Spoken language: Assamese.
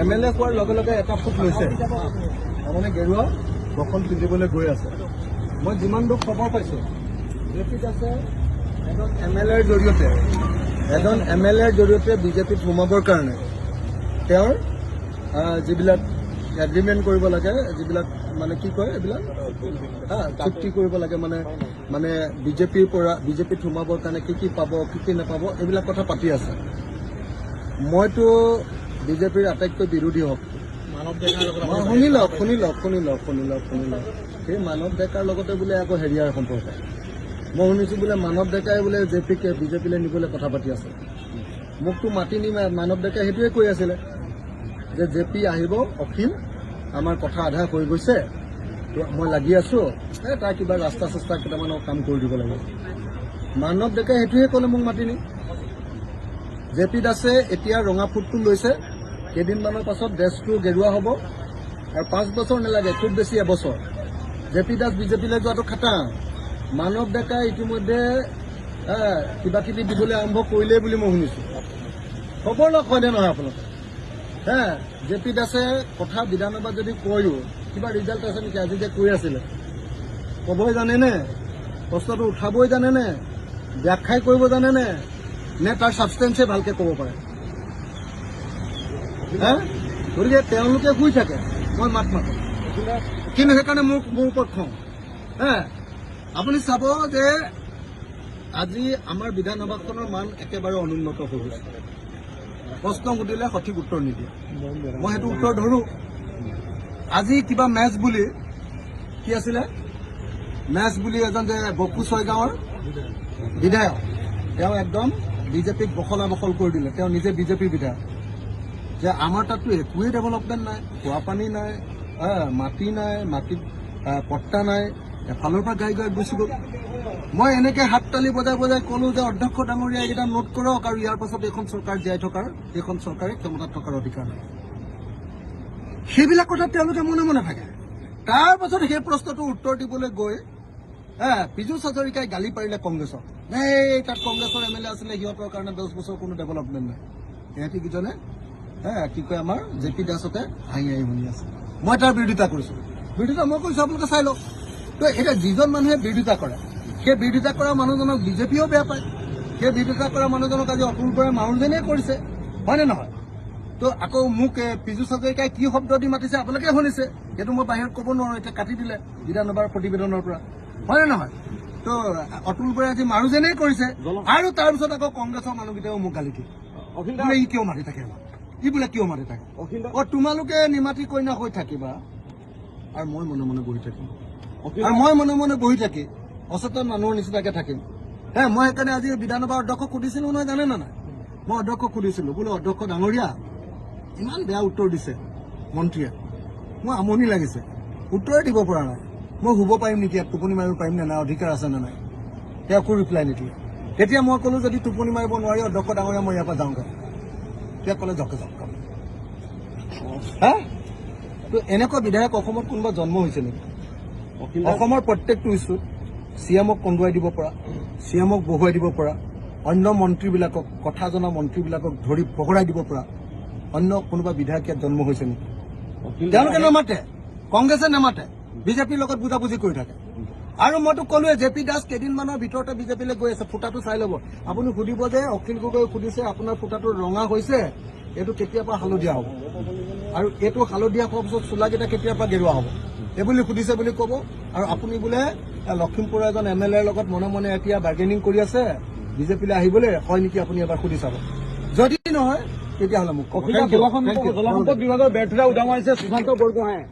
MLA হোৱাৰ লগে লগে এটা ফুট লৈছে তাৰমানে গেৰুৱা বসন পিন্ধিবলৈ গৈ আছে। মই যিমান দূৰ খবৰ পাইছোঁ জেপিত আছে এজন MLAৰ জৰিয়তে বিজেপিত সোমাবৰ কাৰণে তেওঁৰ যিবিলাক এগ্ৰিমেণ্ট কৰিব লাগে, যিবিলাক মানে কি কয় এইবিলাক চুক্তি কৰিব লাগে, মানে বিজেপিত সোমাবৰ কাৰণে কি পাব কি নাপাব এইবিলাক কথা পাতি আছে। মইতো বিজেপিৰ আটাইতকৈ বিৰোধী হওক। শুনি লওক সেই মানৱ ডেকাৰ লগতে বোলে আকৌ হেৰিয়াৰ সম্পৰ্ক। মই শুনিছোঁ বোলে মানৱ ডেকাই বোলে জেপিকে বিজেপিলৈ নিবলৈ কথা পাতি আছে। মোকতো মাতি নি মানৱ ডেকাই সেইটোৱে কৈ আছিলে যে জেপি আহিব, অখিল আমাৰ কথা আধা হৈ গৈছে, মই লাগি আছোঁ, তাৰ কিবা ৰাস্তা চাস্তা কেইটামানৰ কাম কৰি দিব লাগিব। মানৱ ডেকাই সেইটোৱে ক'লে মোক মাতি নি। জেপি দাসে এতিয়া ৰঙা ফুটটো লৈছে, কেইদিনমানৰ পাছত ড্ৰেছটো গেৰুৱা হ'ব আৰু 5 বছৰ নালাগে, খুব বেছি এবছৰ জেপি দাস বিজেপিলৈ যোৱাটো খাটা। মানৱ ডেকাই ইতিমধ্যে কিবা কিবি দিবলৈ আৰম্ভ কৰিলেই বুলি মই শুনিছোঁ। খবৰ লওক হয়নে নহয় আপোনালোকে? জেপি দাসে কথা বিধানসভাত যদি কয়ো কিবা ৰিজাল্ট আছে নেকি? আজি যে কৈ আছিলে ক'বই জানেনে? প্ৰশ্নটো উঠাবই জানেনে? ব্যাখ্যাই কৰিব জানেনে? নে তাৰ ছাবষ্টেঞ্চে ভালকে ক'ব পাৰে? গতিকে তেওঁলোকে শুই থাকে, মই মাত মাতোঁ, কিন্তু সেইকাৰণে মোৰ ওপৰত খং। আপুনি চাব যে আজি আমাৰ বিধানসভাখনৰ মান একেবাৰে অনুন্নত হৈ গৈছে। প্ৰশ্ন সুধিলে সঠিক উত্তৰ নিদিয়ে, মই সেইটো উত্তৰ ধৰোঁ। আজি কিবা মেচ বুলি কি আছিলে, মেচ বুলি এজন যে বকু ছয়গাঁৱৰ বিধায়ক, তেওঁ একদম বিজেপিক বখলা বখল কৰি দিলে। তেওঁ নিজে বিজেপিৰ বিধায়ক, যে আমাৰ তাততো একোৱেই ডেভেলপমেণ্ট নাই, খোৱা পানী নাই, মাটি নাই, মাটিত পট্টা নাই, এফালৰ পৰা গাই গুচি গ'ল। মই এনেকে হাত তালি বজাই ক'লো যে অধ্যক্ষ ডাঙৰীয়া এইকেইটা নোট কৰক, আৰু ইয়াৰ পাছত এইখন চৰকাৰ জীয়াই থকাৰ, এইখন চৰকাৰে ক্ষমতাত থকাৰ অধিকাৰ নাই। সেইবিলাক কথা তেওঁলোকে মনে মনে থাকে। তাৰ পাছত সেই প্ৰশ্নটো উত্তৰ দিবলৈ গৈ পীযুষ হাজৰিকাই গালি পাৰিলে কংগ্ৰেছক, এই তাত কংগ্ৰেছৰ MLA আছিলে, সিহঁতৰ কাৰণে 10 বছৰ কোনো ডেভেলপমেণ্ট নাই। সিহঁতি কিজনে কি কয় আমাৰ জেপি দাসতে হাঁহি শুনি আছে। মই তাৰ বিৰোধিতা কৰিছোঁ, মই কৈছোঁ আপোনালোকে চাই লওক। তো এতিয়া যিজন মানুহে বিৰোধিতা কৰে, সেই বিৰোধিতা কৰা মানুহজনক বিজেপিও বেয়া পায়। সেই বিৰোধিতা কৰা মানুহজনক আজি অতুল বৰাই মানুহজনেই কৰিছে, হয়নে নহয়? তো আকৌ মোক পীযুষ হাজৰিকাই কি শব্দ দি মাতিছে আপোনালোকে শুনিছে, সেইটো মই বাহিৰত ক'ব নোৱাৰোঁ, এতিয়া কাটি দিলে বিধানসভাৰ প্ৰতিবেদনৰ পৰা, হয়নে নহয়? তো অতুল বৰাই আজি মানুহজনেই কৰিছে, আৰু তাৰপিছত আকৌ কংগ্ৰেছৰ মানুহকেইটাও মোক গালি দিয়ে, বোলে ই কিয় মাতি থাকে, বোলে কিয় মাতি থাকে। তোমালোকে নিমাতি কইনা হৈ থাকিবা আৰু মই মনে মনে বহি থাকিম, আৰু মই মনে মনে বহি থাকি অচেতন মানুহৰ নিচিনাকে থাকিম। মই সেইকাৰণে আজি বিধানসভাৰ অধ্যক্ষক সুধিছিলোঁ নহয়, জানে নে নাই? মই অধ্যক্ষক সুধিছিলোঁ, বোলো অধ্যক্ষ ডাঙৰীয়া ইমান বেয়া উত্তৰ দিছে মন্ত্ৰীয়ে, মোৰ আমনি লাগিছে, উত্তৰে দিব পৰা নাই, মই শুব পাৰিম নেকি, ইয়াত টোপনি মাৰিব পাৰিম নে নাই, অধিকাৰ আছে নে নাই? তেওঁ একো ৰিপ্লাই নিদিলে। তেতিয়া মই ক'লো যদি টোপনি মাৰিব নোৱাৰি অধ্যক্ষ ডাঙৰীয়া মই ইয়াৰ পৰা যাওঁগৈ। তেতিয়া ক'লে যাওক তো এনেকুৱা বিধায়ক অসমত কোনোবা জন্ম হৈছে নেকি? অসমৰ প্ৰত্যেকটো ইছ্যুত CMক কন্দুৱাই দিব পৰা, CMক বহুৱাই দিব পৰা, অন্য মন্ত্ৰীবিলাকক, কথা জনা মন্ত্ৰীবিলাকক ধৰি পহৰাই দিব পৰা অন্য কোনোবা বিধায়ক ইয়াত জন্ম হৈছে নেকি? তেওঁলোকে নামাতে, কংগ্ৰেছে নামাতে, বিজেপিৰ লগত বুজাবুজি কৰি থাকে। আৰু মইতো ক'লোৱে জেপি দাস কেইদিনমানৰ ভিতৰতে বিজেপিলৈ গৈ আছে। ফুটাটো চাই ল'ব আপুনি, সুধিব যে অখিল গগৈ সুধিছে আপোনাৰ ফুটাটো ৰঙা হৈছে, এইটো কেতিয়াৰ পৰা হালধীয়া হ'ব, আৰু এইটো হালধীয়া হোৱাৰ পিছত চোলাকেইটা কেতিয়াৰ পৰা গেৰুৱা হ'ব, এইবুলি সুধিছে বুলি ক'ব। আৰু আপুনি বোলে লখিমপুৰৰ এজন MLAৰ লগত মনে মনে এতিয়া বাৰ্গেনিং কৰি আছে বিজেপিলৈ আহিবলৈ, হয় নেকি? আপুনি এবাৰ সুধি চাব, যদি নহয় তেতিয়াহ'লে মোক জলসম্পদ বিভাগৰ ব্যৰ্থতা উদঙাইছে সুশান্ত বৰগোহাঁয়ে।